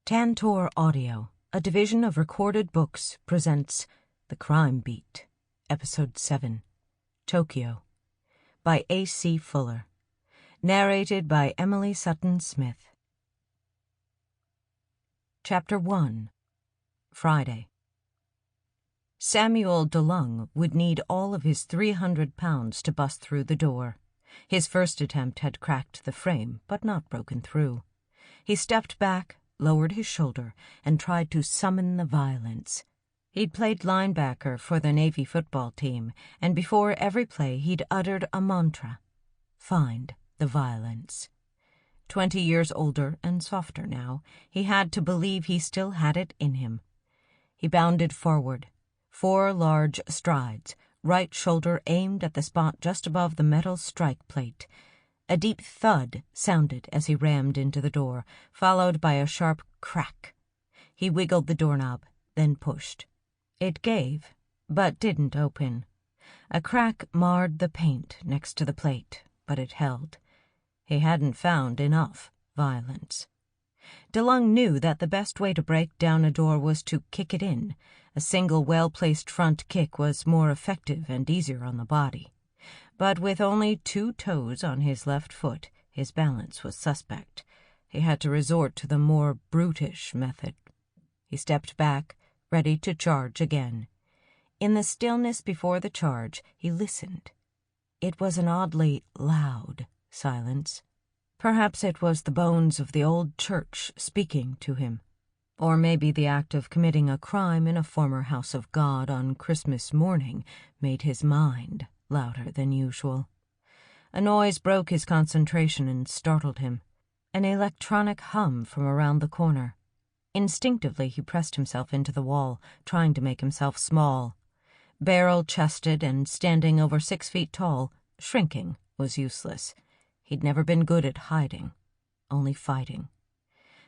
Tantor Audio, a division of Recorded Books, presents The Crime Beat, Episode 7, Tokyo, by A.C. Fuller. Narrated by Emily Sutton-Smith. Chapter 1, Friday. Samuel DeLong would need all of his 300 pounds to bust through the door. His first attempt had cracked the frame, but not broken through. He stepped back, lowered his shoulder, and tried to summon the violence. He'd played linebacker for the Navy football team, and before every play he'd uttered a mantra: find the violence. 20 years older and softer now, he had to believe he still had it in him. He bounded forward, 4 large strides, right shoulder aimed at the spot just above the metal strike plate. A deep thud sounded as he rammed into the door, followed by a sharp crack. He wiggled the doorknob, then pushed. It gave, but didn't open. A crack marred the paint next to the plate, but it held. He hadn't found enough violence. DeLong knew that the best way to break down a door was to kick it in. A single well-placed front kick was more effective and easier on the body. But with only 2 toes on his left foot, his balance was suspect. He had to resort to the more brutish method. He stepped back, ready to charge again. In the stillness before the charge, he listened. It was an oddly loud silence. Perhaps it was the bones of the old church speaking to him. Or maybe the act of committing a crime in a former house of God on Christmas morning made his mind louder than usual. A noise broke his concentration and startled him. An electronic hum from around the corner. Instinctively he pressed himself into the wall, trying to make himself small. Barrel-chested and standing over 6 feet tall, shrinking was useless. He'd never been good at hiding, only fighting.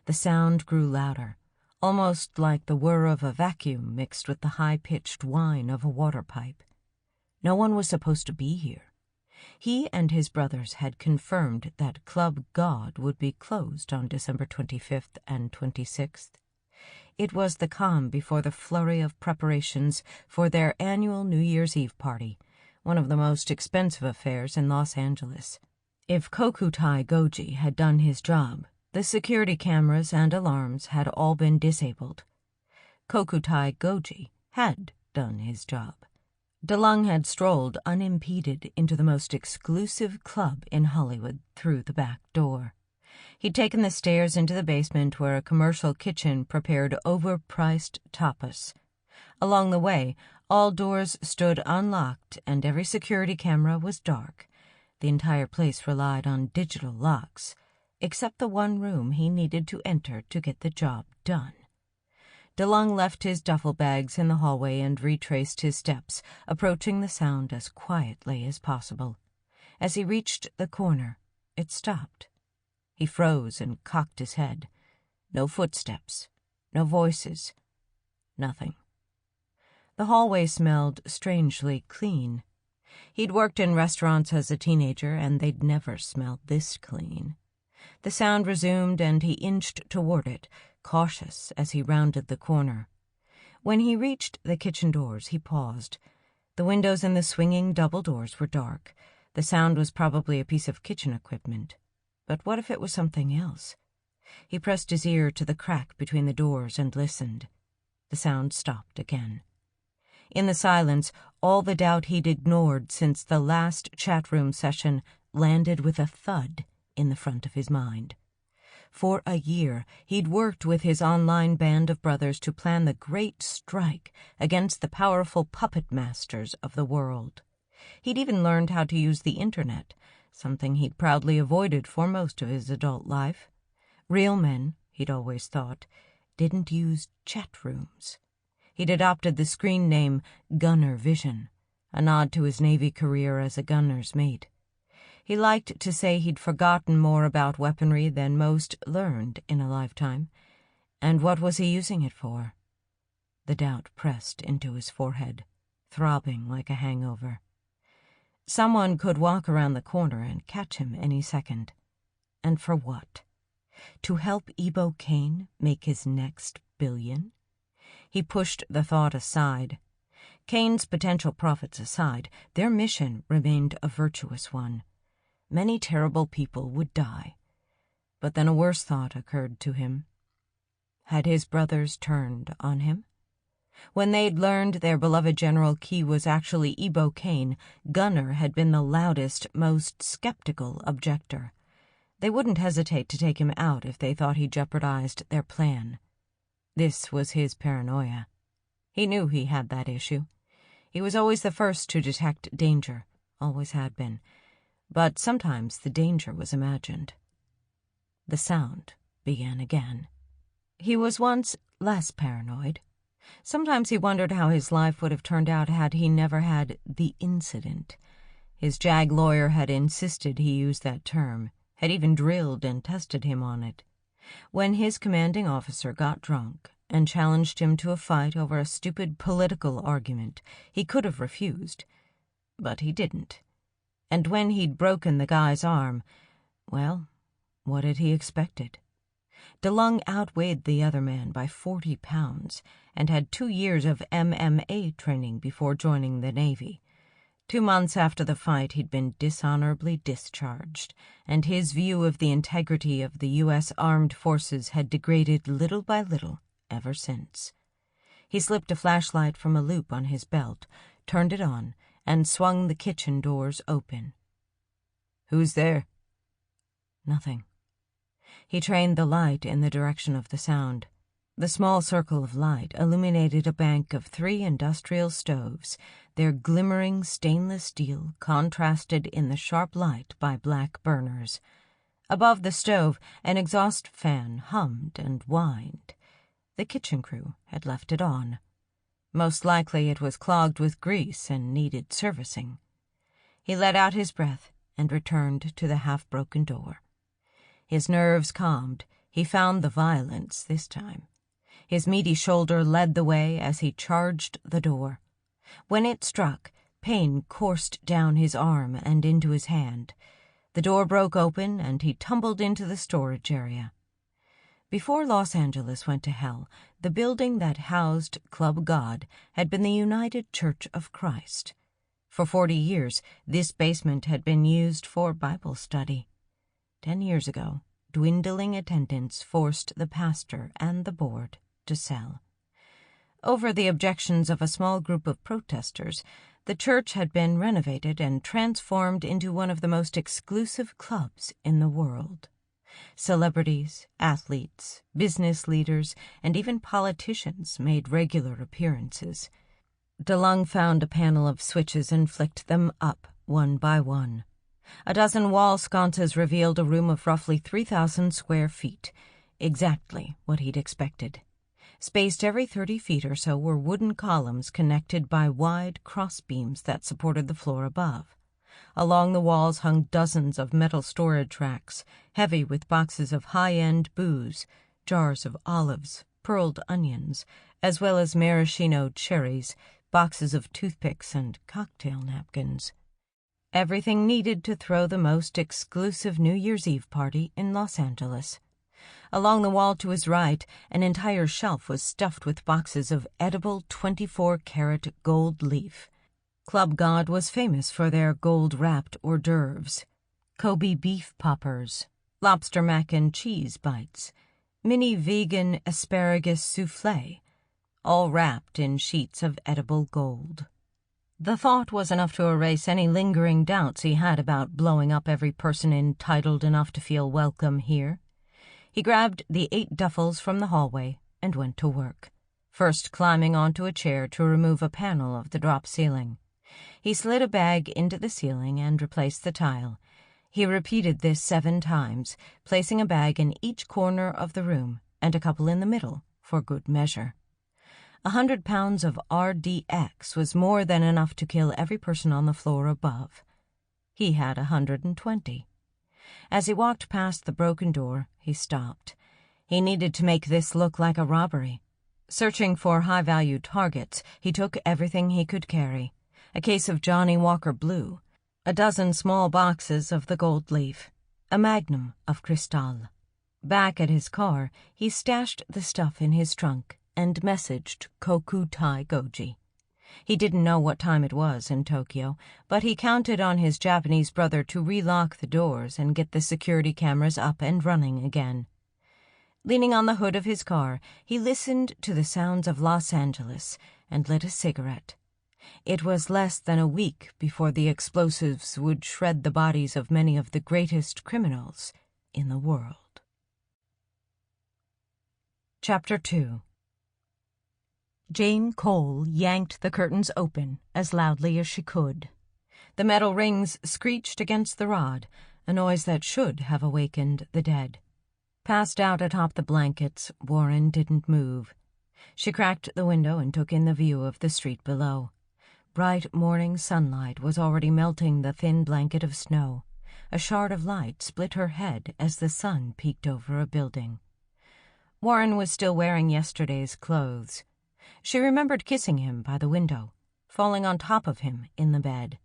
The sound grew louder, almost like the whir of a vacuum mixed with the high-pitched whine of a water pipe. No one was supposed to be here. He and his brothers had confirmed that Club God would be closed on December 25th and 26th. It was the calm before the flurry of preparations for their annual New Year's Eve party, one of the most expensive affairs in Los Angeles. If Kokutai Goji had done his job, the security cameras and alarms had all been disabled. Kokutai Goji had done his job. DeLong had strolled unimpeded into the most exclusive club in Hollywood through the back door. He'd taken the stairs into the basement where a commercial kitchen prepared overpriced tapas. Along the way, all doors stood unlocked and every security camera was dark. The entire place relied on digital locks, except the one room he needed to enter to get the job done. DeLong left his duffel bags in the hallway and retraced his steps, approaching the sound as quietly as possible. As he reached the corner, it stopped. He froze and cocked his head. No footsteps, no voices, nothing. The hallway smelled strangely clean. He'd worked in restaurants as a teenager, and they'd never smelled this clean. The sound resumed, and he inched toward it, cautious as he rounded the corner. When he reached the kitchen doors, he paused. The windows in the swinging double doors were dark. The sound was probably a piece of kitchen equipment. But what if it was something else? He pressed his ear to the crack between the doors and listened. The sound stopped again. In the silence, all the doubt he'd ignored since the last chat room session landed with a thud in the front of his mind. For a year, he'd worked with his online band of brothers to plan the great strike against the powerful puppet masters of the world. He'd even learned how to use the internet, something he'd proudly avoided for most of his adult life. Real men, he'd always thought, didn't use chat rooms. He'd adopted the screen name Gunner Vision, a nod to his Navy career as a gunner's mate. He liked to say he'd forgotten more about weaponry than most learned in a lifetime. And what was he using it for? The doubt pressed into his forehead, throbbing like a hangover. Someone could walk around the corner and catch him any second. And for what? To help Ebo Kane make his next billion? He pushed the thought aside. Kane's potential profits aside, their mission remained a virtuous one. Many terrible people would die. But then a worse thought occurred to him. Had his brothers turned on him? When they'd learned their beloved General Key was actually Ebo Kane, Gunner had been the loudest, most skeptical objector. They wouldn't hesitate to take him out if they thought he jeopardized their plan. This was his paranoia. He knew he had that issue. He was always the first to detect danger, always had been. But sometimes the danger was imagined. The sound began again. He was once less paranoid. Sometimes he wondered how his life would have turned out had he never had the incident. His JAG lawyer had insisted he use that term, had even drilled and tested him on it. When his commanding officer got drunk and challenged him to a fight over a stupid political argument, he could have refused. But he didn't. And when he'd broken the guy's arm, well, what had he expected? DeLong outweighed the other man by 40 pounds and had 2 years of MMA training before joining the Navy. 2 months after the fight, he'd been dishonorably discharged, and his view of the integrity of the U.S. Armed Forces had degraded little by little ever since. He slipped a flashlight from a loop on his belt, turned it on, and swung the kitchen doors open. "Who's there?" Nothing. He trained the light in the direction of the sound. The small circle of light illuminated a bank of 3 industrial stoves, their glimmering stainless steel contrasted in the sharp light by black burners. Above the stove, an exhaust fan hummed and whined. The kitchen crew had left it on. Most likely it was clogged with grease and needed servicing. He let out his breath and returned to the half-broken door. His nerves calmed. He found the violence this time. His meaty shoulder led the way as he charged the door. When it struck, pain coursed down his arm and into his hand. The door broke open and he tumbled into the storage area. Before Los Angeles went to hell, the building that housed Club God had been the United Church of Christ. For 40 years, this basement had been used for Bible study. 10 years ago, dwindling attendance forced the pastor and the board to sell. Over the objections of a small group of protesters, the church had been renovated and transformed into one of the most exclusive clubs in the world. Celebrities, athletes, business leaders, and even politicians made regular appearances. DeLong found a panel of switches and flicked them up one by one. A dozen wall sconces revealed a room of roughly 3,000 square feet, exactly what he'd expected. Spaced every 30 feet or so were wooden columns connected by wide crossbeams that supported the floor above. Along the walls hung dozens of metal storage racks, heavy with boxes of high-end booze, jars of olives, pearled onions, as well as maraschino cherries, boxes of toothpicks, and cocktail napkins. Everything needed to throw the most exclusive New Year's Eve party in Los Angeles. Along the wall to his right, an entire shelf was stuffed with boxes of edible 24-karat gold leaf. Club God was famous for their gold-wrapped hors d'oeuvres, Kobe beef poppers, lobster mac and cheese bites, mini vegan asparagus soufflé, all wrapped in sheets of edible gold. The thought was enough to erase any lingering doubts he had about blowing up every person entitled enough to feel welcome here. He grabbed the 8 duffels from the hallway and went to work, first climbing onto a chair to remove a panel of the drop ceiling. He slid a bag into the ceiling and replaced the tile. He repeated this 7 times, placing a bag in each corner of the room and a couple in the middle for good measure. 100 pounds of RDX was more than enough to kill every person on the floor above. He had 120. As he walked past the broken door, he stopped. He needed to make this look like a robbery. Searching for high-value targets, he took everything he could carry. A case of Johnny Walker Blue, a dozen small boxes of the gold leaf, a magnum of Cristal. Back at his car, he stashed the stuff in his trunk and messaged Kokutai Goji. He didn't know what time it was in Tokyo, but he counted on his Japanese brother to relock the doors and get the security cameras up and running again. Leaning on the hood of his car, he listened to the sounds of Los Angeles and lit a cigarette. It was less than a week before the explosives would shred the bodies of many of the greatest criminals in the world. Chapter 2. Jane Cole yanked the curtains open as loudly as she could. The metal rings screeched against the rod, a noise that should have awakened the dead. Passed out atop the blankets, Warren didn't move. She cracked the window and took in the view of the street below. Bright morning sunlight was already melting the thin blanket of snow. A shard of light split her head as the sun peeked over a building. Warren was still wearing yesterday's clothes. She remembered kissing him by the window, falling on top of him in the bed.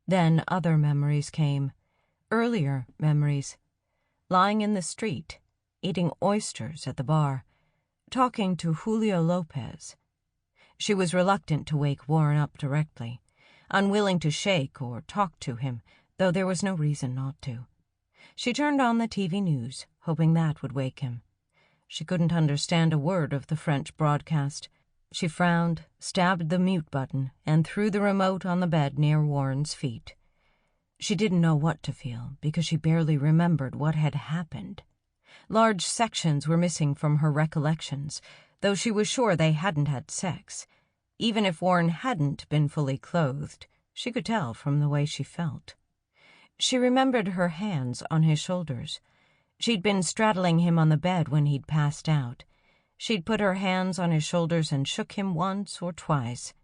Then other memories came, earlier memories. Lying in the street, eating oysters at the bar, talking to Julio Lopez. She was reluctant to wake Warren up directly, unwilling to shake or talk to him, though there was no reason not to. She turned on the TV news, hoping that would wake him. She couldn't understand a word of the French broadcast. She frowned, stabbed the mute button, and threw the remote on the bed near Warren's feet. She didn't know what to feel, because she barely remembered what had happened. Large sections were missing from her recollections, though she was sure they hadn't had sex. Even if Warren hadn't been fully clothed, she could tell from the way she felt. She remembered her hands on his shoulders. She'd been straddling him on the bed when he'd passed out. She'd put her hands on his shoulders and shook him once or twice,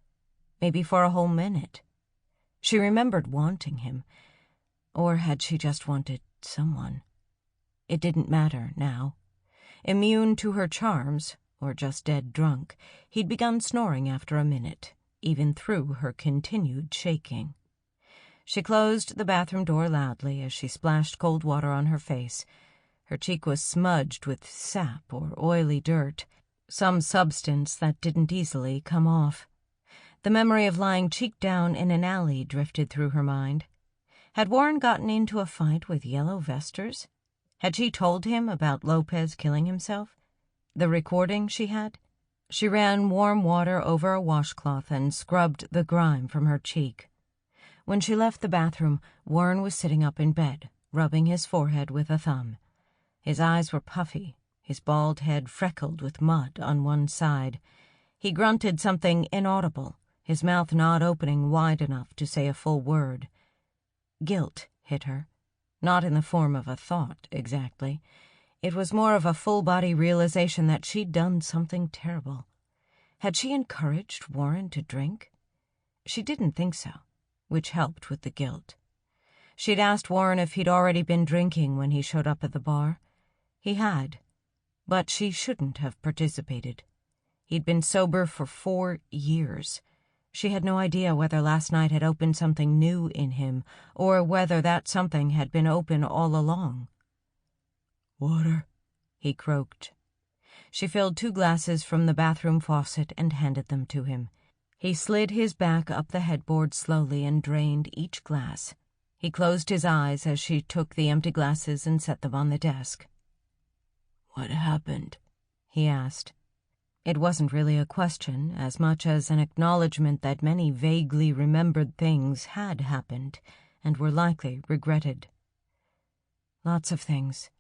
maybe for a whole minute. She remembered wanting him, or had she just wanted someone? It didn't matter now. Immune to her charms, or just dead drunk, he'd begun snoring after a minute, even through her continued shaking. She closed the bathroom door loudly as she splashed cold water on her face. Her cheek was smudged with sap or oily dirt, some substance that didn't easily come off. The memory of lying cheek down in an alley drifted through her mind. Had Warren gotten into a fight with yellow vesters? Had she told him about Lopez killing himself? The recording she had? She ran warm water over a washcloth and scrubbed the grime from her cheek. When she left the bathroom, Warren was sitting up in bed, rubbing his forehead with a thumb. His eyes were puffy, his bald head freckled with mud on one side. He grunted something inaudible, his mouth not opening wide enough to say a full word. Guilt hit her, not in the form of a thought, exactly. It was more of a full-body realization that she'd done something terrible. Had she encouraged Warren to drink? She didn't think so, which helped with the guilt. She'd asked Warren if he'd already been drinking when he showed up at the bar. He had, but she shouldn't have participated. He'd been sober for 4 years. She had no idea whether last night had opened something new in him, or whether that something had been open all along. "Water," he croaked. She filled 2 glasses from the bathroom faucet and handed them to him. He slid his back up the headboard slowly and drained each glass. He closed his eyes as she took the empty glasses and set them on the desk. "What happened?" he asked. It wasn't really a question as much as an acknowledgement that many vaguely remembered things had happened and were likely regretted. Lots of things.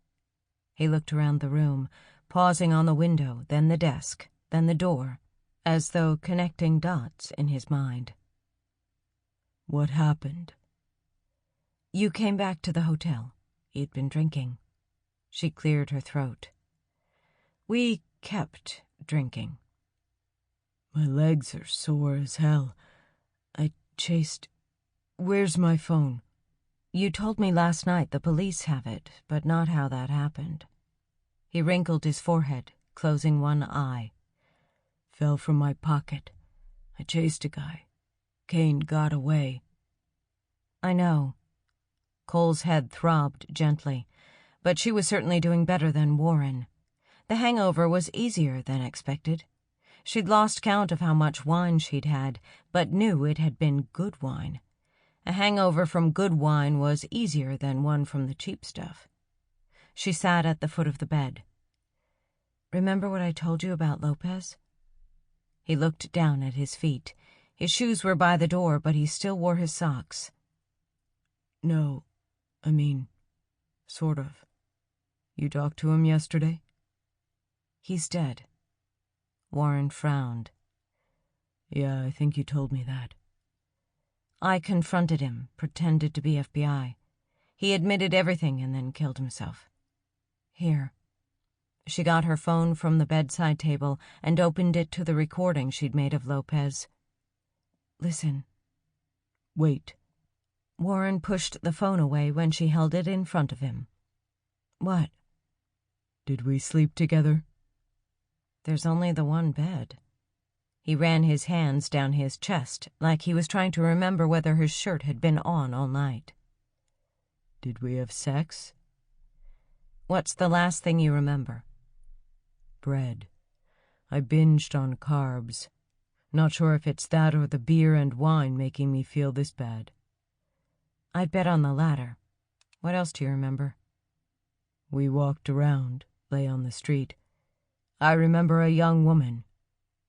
He looked around the room, pausing on the window, then the desk, then the door, as though connecting dots in his mind. "What happened?" "You came back to the hotel. You'd been drinking." She cleared her throat. "We kept drinking." "My legs are sore as hell. I chased... Where's my phone?" "You told me last night the police have it, but not how that happened." He wrinkled his forehead, closing one eye. "Fell from my pocket. I chased a guy. Kane got away." "I know." Cole's head throbbed gently. But she was certainly doing better than Warren. The hangover was easier than expected. She'd lost count of how much wine she'd had, but knew it had been good wine. A hangover from good wine was easier than one from the cheap stuff. She sat at the foot of the bed. "Remember what I told you about Lopez?" He looked down at his feet. His shoes were by the door, but he still wore his socks. "No, I mean, sort of. You talked to him yesterday?" "He's dead." Warren frowned. "Yeah, I think you told me that." "I confronted him, pretended to be FBI. He admitted everything and then killed himself. Here." She got her phone from the bedside table and opened it to the recording she'd made of Lopez. "Listen." "Wait." Warren pushed the phone away when she held it in front of him. "What?" "Did we sleep together?" "There's only the one bed." He ran his hands down his chest like he was trying to remember whether his shirt had been on all night. "Did we have sex?" "What's the last thing you remember?" "Bread. I binged on carbs. Not sure if it's that or the beer and wine making me feel this bad." "I'd bet on the latter. What else do you remember?" "We walked around, lay on the street. I remember a young woman.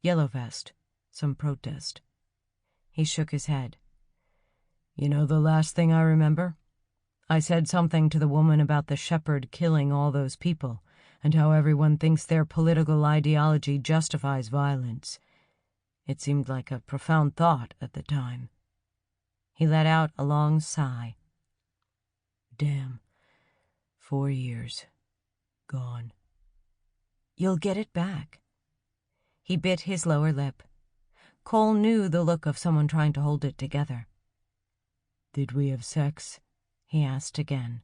Yellow vest. Some protest." He shook his head. "You know the last thing I remember? I said something to the woman about the shepherd killing all those people, and how everyone thinks their political ideology justifies violence. It seemed like a profound thought at the time." He let out a long sigh. "Damn. 4 years. Gone." "You'll get it back." He bit his lower lip. Cole knew the look of someone trying to hold it together. "Did we have sex?" he asked again.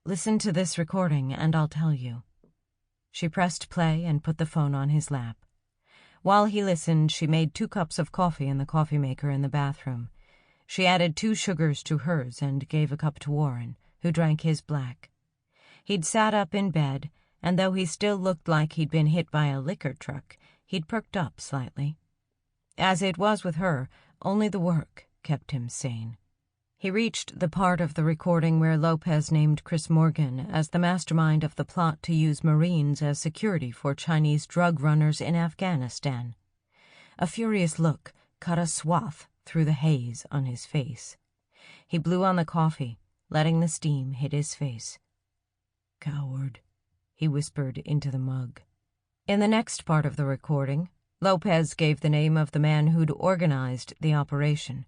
"Listen to this recording and I'll tell you." She pressed play and put the phone on his lap. While he listened, she made 2 cups of coffee in the coffee maker in the bathroom. She added 2 sugars to hers and gave a cup to Warren, who drank his black. He'd sat up in bed, and though he still looked like he'd been hit by a liquor truck, he'd perked up slightly. As it was with her, only the work kept him sane. He reached the part of the recording where Lopez named Chris Morgan as the mastermind of the plot to use Marines as security for Chinese drug runners in Afghanistan. A furious look cut a swath through the haze on his face. He blew on the coffee, letting the steam hit his face. "Coward," he whispered into the mug. In the next part of the recording, Lopez gave the name of the man who'd organized the operation,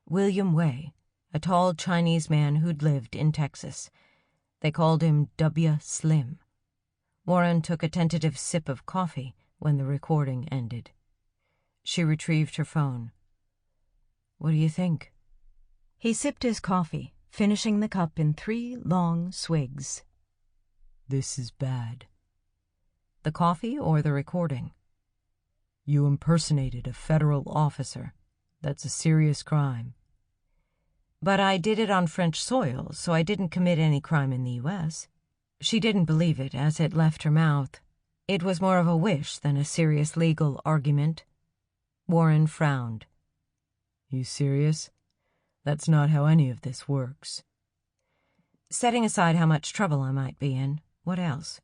William Wei, a tall Chinese man who'd lived in Texas. They called him W. Slim. Warren took a tentative sip of coffee when the recording ended. She retrieved her phone. "What do you think?" He sipped his coffee, finishing the cup in 3 long swigs. "This is bad." "The coffee or the recording?" "You impersonated a federal officer. That's a serious crime." "But I did it on French soil, so I didn't commit any crime in the U.S." She didn't believe it as it left her mouth. It was more of a wish than a serious legal argument. Warren frowned. "You serious? That's not how any of this works." "Setting aside how much trouble I might be in, what else?"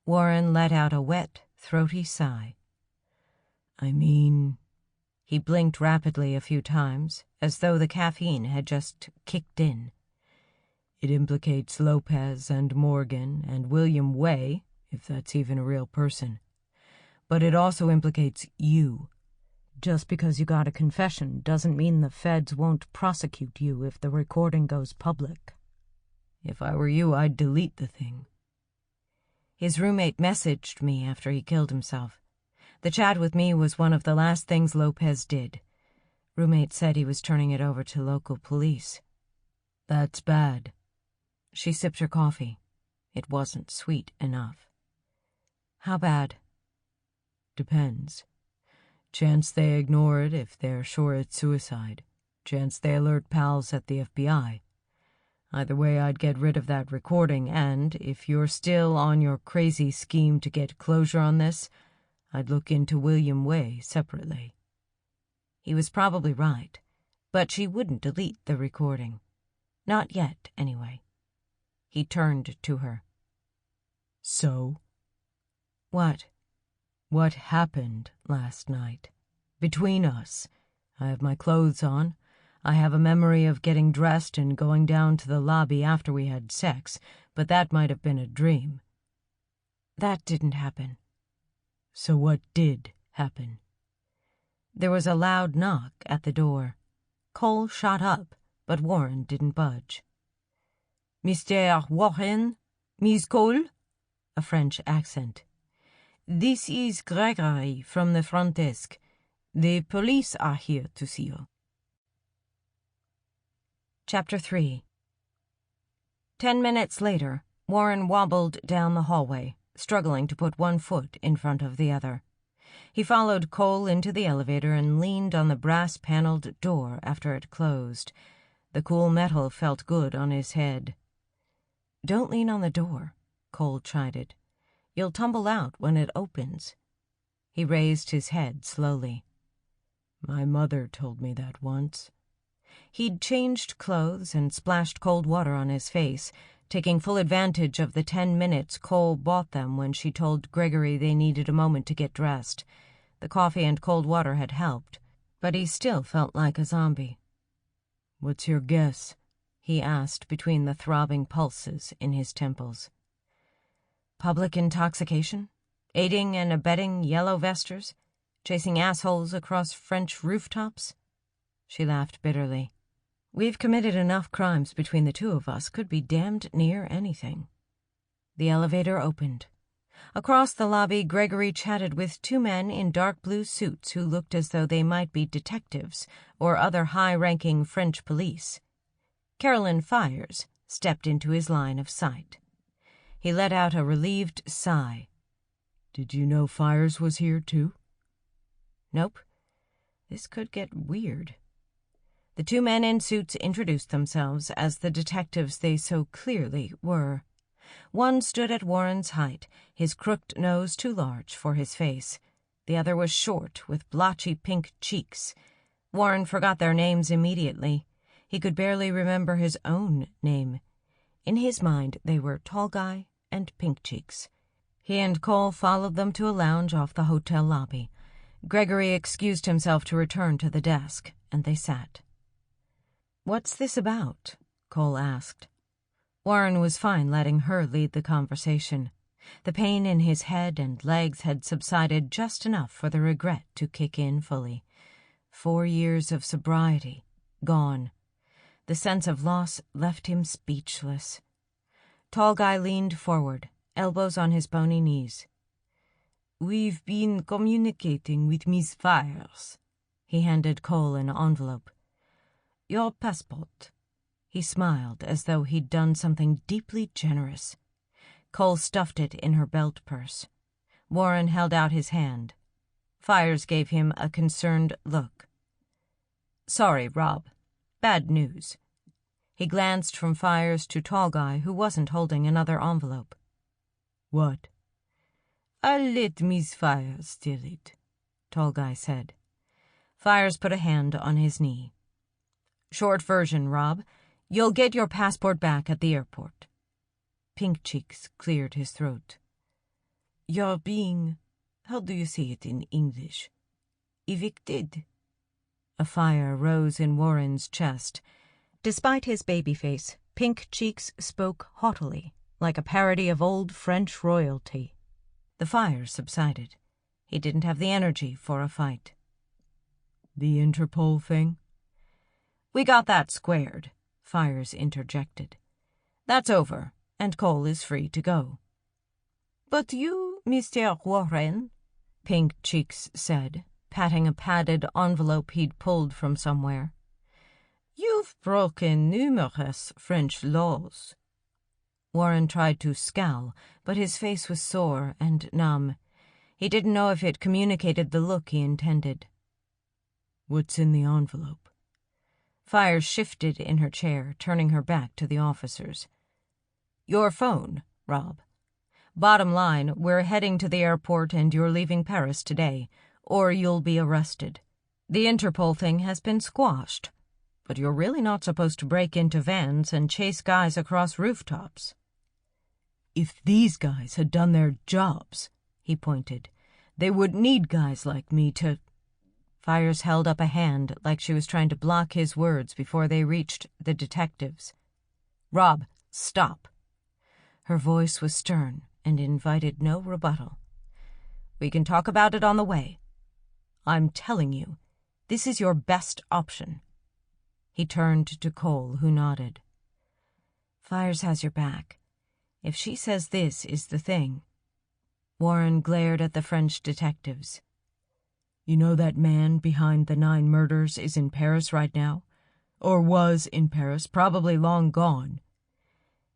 Warren let out a wet, throaty sigh. "I mean..." He blinked rapidly a few times, as though the caffeine had just kicked in. "It implicates Lopez and Morgan and William Wei, if that's even a real person. But it also implicates you. Just because you got a confession doesn't mean the feds won't prosecute you if the recording goes public. If I were you, I'd delete the thing." His roommate messaged me after he killed himself. The chat with me was one of the last things Lopez did. Roommate said he was turning it over to local police. "That's bad." She sipped her coffee. It wasn't sweet enough. "How bad?" "Depends. Chance they ignore it if they're sure it's suicide. Chance they alert pals at the FBI. Either way, I'd get rid of that recording, and if you're still on your crazy scheme to get closure on this, I'd look into William Way separately. He was probably right, but she wouldn't delete the recording. Not yet, anyway. He turned to her. So? What? What happened last night? Between us. I have my clothes on. I have a memory of getting dressed and going down to the lobby after we had sex, but that might have been a dream. That didn't happen. So what did happen? There was a loud knock at the door. Cole shot up, but Warren didn't budge. Mr. Warren? Miss Cole? A French accent. This is Gregory from the front desk. The police are here to see you. Chapter 3. 10 minutes later, Warren wobbled down the hallway, struggling to put one foot in front of the other. He followed Cole into the elevator and leaned on the brass-paneled door after it closed. The cool metal felt good on his head. Don't lean on the door, Cole chided. You'll tumble out when it opens. He raised his head slowly. My mother told me that once. He'd changed clothes and splashed cold water on his face, taking full advantage of the 10 minutes Cole bought them when she told Gregory they needed a moment to get dressed. The coffee and cold water had helped, but he still felt like a zombie. What's your guess? He asked between the throbbing pulses in his temples. Public intoxication? Aiding and abetting yellow vesters? Chasing assholes across French rooftops? She laughed bitterly. We've committed enough crimes between the two of us, could be damned near anything. The elevator opened. Across the lobby, Gregory chatted with 2 men in dark blue suits who looked as though they might be detectives or other high-ranking French police. Carolyn Fires stepped into his line of sight. He let out a relieved sigh. Did you know Fires was here, too? Nope. This could get weird. The 2 men in suits introduced themselves as the detectives they so clearly were. One stood at Warren's height, his crooked nose too large for his face. The other was short, with blotchy pink cheeks. Warren forgot their names immediately. He could barely remember his own name. In his mind, they were Tall Guy and Pink Cheeks. He and Cole followed them to a lounge off the hotel lobby. Gregory excused himself to return to the desk, and they sat. What's this about? Cole asked. Warren was fine letting her lead the conversation. The pain in his head and legs had subsided just enough for the regret to kick in fully. 4 years of sobriety, gone. The sense of loss left him speechless. Tall Guy leaned forward, elbows on his bony knees. We've been communicating with Miss Fires. He handed Cole an envelope. Your passport. He smiled as though he'd done something deeply generous. Cole stuffed it in her belt purse. Warren held out his hand. Fires gave him a concerned look. Sorry, Rob. Bad news. He glanced from Fires to Tall Guy, who wasn't holding another envelope. What? I'll let Miss Fires steal it, Tall Guy said. Fires put a hand on his knee. Short version, Rob. You'll get your passport back at the airport. Pink Cheeks cleared his throat. You're being, how do you say it in English? Evicted? A fire rose in Warren's chest. Despite his baby face, Pink Cheeks spoke haughtily, like a parody of old French royalty. The fire subsided. He didn't have the energy for a fight. The Interpol thing? We got that squared, Fires interjected. That's over, and Cole is free to go. But you, Mr. Warren, Pink Cheeks said, patting a padded envelope he'd pulled from somewhere. You've broken numerous French laws. Warren tried to scowl, but his face was sore and numb. He didn't know if it communicated the look he intended. What's in the envelope? Fires shifted in her chair, turning her back to the officers. "Your phone, Rob. Bottom line, we're heading to the airport and you're leaving Paris today, or you'll be arrested. The Interpol thing has been squashed, but you're really not supposed to break into vans and chase guys across rooftops." "If these guys had done their jobs," he pointed, "they wouldn't need guys like me to—" Fires held up a hand like she was trying to block his words before they reached the detectives. "Rob, stop." Her voice was stern and invited no rebuttal. "We can talk about it on the way. I'm telling you, this is your best option." He turned to Cole, who nodded. "Fires has your back. If she says this is the thing." Warren glared at the French detectives. "You know that man behind the 9 murders is in Paris right now? Or was in Paris, probably long gone."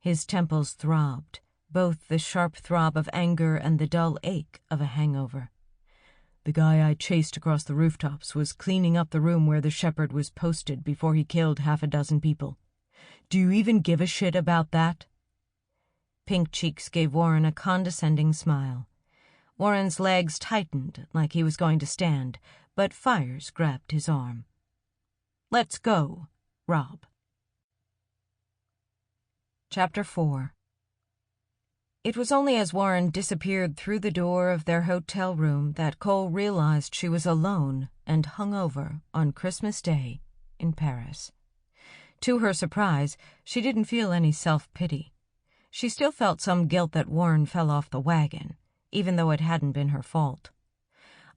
His temples throbbed, both the sharp throb of anger and the dull ache of a hangover. "The guy I chased across the rooftops was cleaning up the room where the shepherd was posted before he killed 6 people. Do you even give a shit about that?" Pink Cheeks gave Warren a condescending smile. Warren's legs tightened like he was going to stand, but Fires grabbed his arm. "Let's go, Rob." Chapter 4. It was only as Warren disappeared through the door of their hotel room that Cole realized she was alone and hungover on Christmas Day in Paris. To her surprise, she didn't feel any self-pity. She still felt some guilt that Warren fell off the wagon, even though it hadn't been her fault.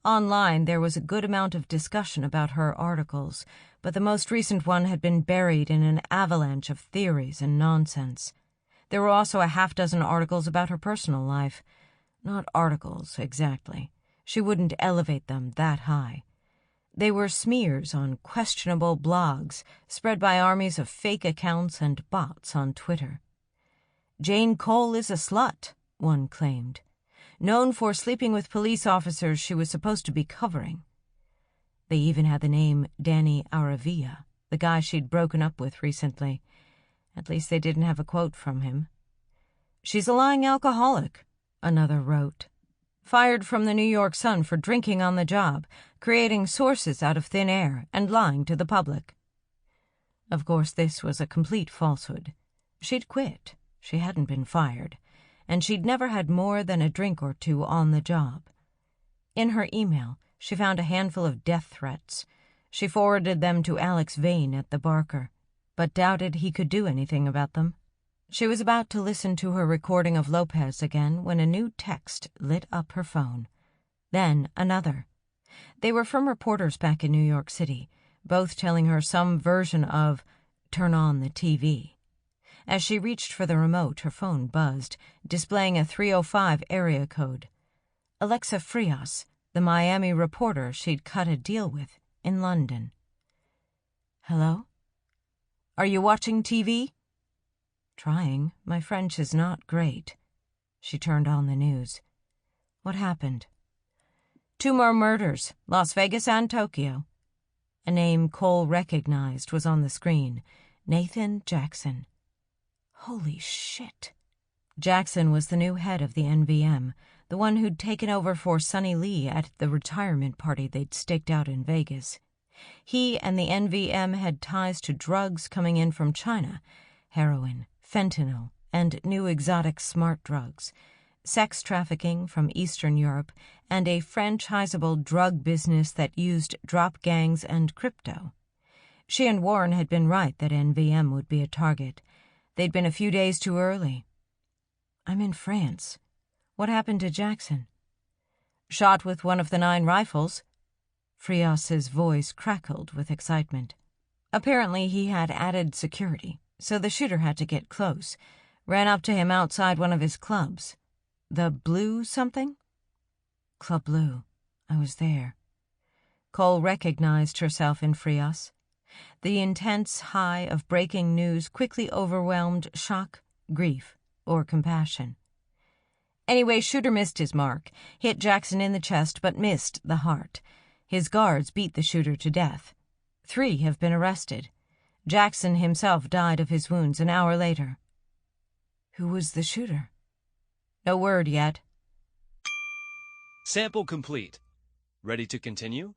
Online, there was a good amount of discussion about her articles, but the most recent one had been buried in an avalanche of theories and nonsense. There were also 6 articles about her personal life. Not articles, exactly. She wouldn't elevate them that high. They were smears on questionable blogs spread by armies of fake accounts and bots on Twitter. "Jane Cole is a slut," one claimed. "Known for sleeping with police officers she was supposed to be covering." They even had the name Danny Aravilla, the guy she'd broken up with recently. At least they didn't have a quote from him. "She's a lying alcoholic," another wrote. "Fired from the New York Sun for drinking on the job, creating sources out of thin air, and lying to the public." Of course, this was a complete falsehood. She'd quit. She hadn't been fired. And she'd never had more than a drink or 2 on the job. In her email, she found a handful of death threats. She forwarded them to Alex Vane at the Barker, but doubted he could do anything about them. She was about to listen to her recording of Lopez again when a new text lit up her phone. Then another. They were from reporters back in New York City, both telling her some version of "turn on the TV." As she reached for the remote, her phone buzzed, displaying a 305 area code. Alexa Frias, the Miami reporter she'd cut a deal with in London. "Hello? Are you watching TV?" "Trying. My French is not great." She turned on the news. "What happened?" 2 more murders, Las Vegas and Tokyo." A name Cole recognized was on the screen. Nathan Jackson. Holy shit. Jackson was the new head of the NVM, the one who'd taken over for Sonny Lee at the retirement party they'd staked out in Vegas. He and the NVM had ties to drugs coming in from China, heroin, fentanyl, and new exotic smart drugs, sex trafficking from Eastern Europe, and a franchisable drug business that used drop gangs and crypto. She and Warren had been right that NVM would be a target. They'd been a few days too early. "I'm in France. What happened to Jackson?" "Shot with one of the 9 rifles." Frias's voice crackled with excitement. "Apparently he had added security, so the shooter had to get close. Ran up to him outside one of his clubs. The Blue something?" "Club Blue. I was there." Cole recognized herself in Frias. The intense high of breaking news quickly overwhelmed shock, grief, or compassion. "Anyway, shooter missed his mark, hit Jackson in the chest but missed the heart. His guards beat the shooter to death. 3 have been arrested. Jackson himself died of his wounds an hour later. Who was the shooter? No word yet. Sample complete. Ready to continue?